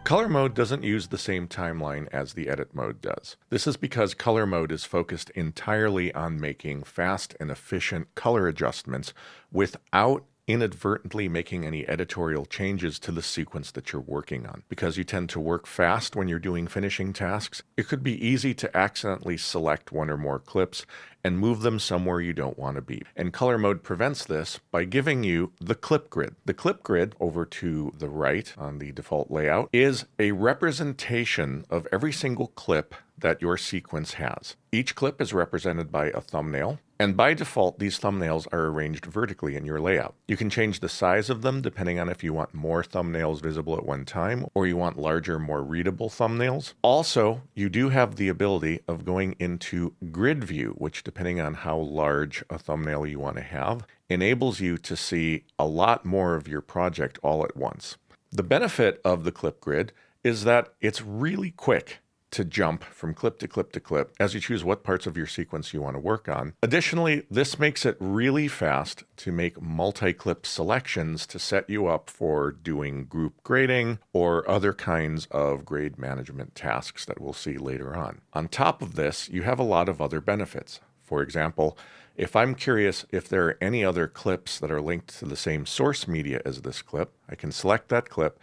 Color mode doesn't use the same timeline as the edit mode does. This is because color mode is focused entirely on making fast and efficient color adjustments without inadvertently making any editorial changes to the sequence that you're working on. Because you tend to work fast when you're doing finishing tasks, it could be easy to accidentally select one or more clips and move them somewhere you don't want to be. And color mode prevents this by giving you the clip grid. The clip grid, over to the right on the default layout, is a representation of every single clip that your sequence has. Each clip is represented by a thumbnail, and by default, these thumbnails are arranged vertically in your layout. You can change the size of them depending on if you want more thumbnails visible at one time or you want larger, more readable thumbnails. Also, you do have the ability of going into grid view, which, depending on how large a thumbnail you want to have, enables you to see a lot more of your project all at once. The benefit of the clip grid is that it's really quick to jump from clip to clip to clip as you choose what parts of your sequence you want to work on. Additionally, this makes it really fast to make multi-clip selections to set you up for doing group grading or other kinds of grade management tasks that we'll see later on. On top of this, you have a lot of other benefits. For example, if I'm curious if there are any other clips that are linked to the same source media as this clip, I can select that clip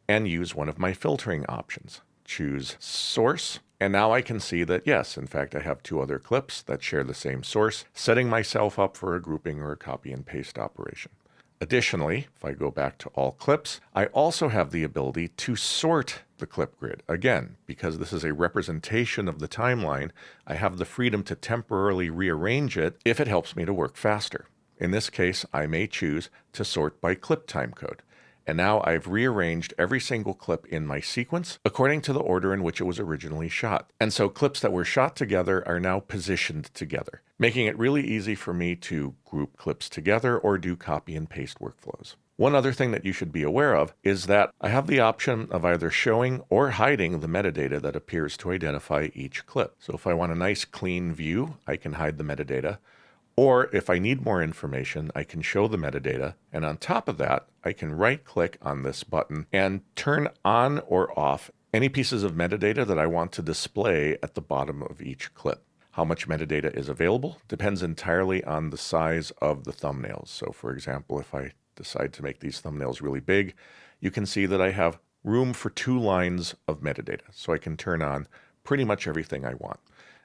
and use one of my filtering options. Choose source, and now I can see that yes, in fact, I have two other clips that share the same source, setting myself up for a grouping or a copy and paste operation. Additionally, if I go back to all clips, I also have the ability to sort the clip grid. Again, because this is a representation of the timeline, I have the freedom to temporarily rearrange it if it helps me to work faster. In this case, I may choose to sort by clip timecode. And now I've rearranged every single clip in my sequence according to the order in which it was originally shot. And so clips that were shot together are now positioned together, making it really easy for me to group clips together or do copy and paste workflows. One other thing that you should be aware of is that I have the option of either showing or hiding the metadata that appears to identify each clip. So if I want a nice clean view, I can hide the metadata. Or if I need more information, I can show the metadata, and on top of that, I can right-click on this button and turn on or off any pieces of metadata that I want to display at the bottom of each clip. How much metadata is available depends entirely on the size of the thumbnails. So for example, if I decide to make these thumbnails really big, you can see that I have room for 2 lines of metadata, so I can turn on pretty much everything I want.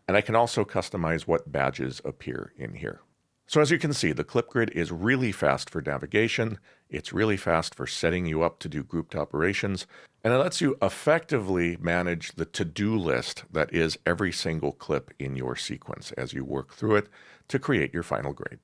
And I can also customize what badges appear in here. So as you can see, the clip grid is really fast for navigation. It's really fast for setting you up to do grouped operations. And it lets you effectively manage the to-do list that is every single clip in your sequence as you work through it to create your final grade.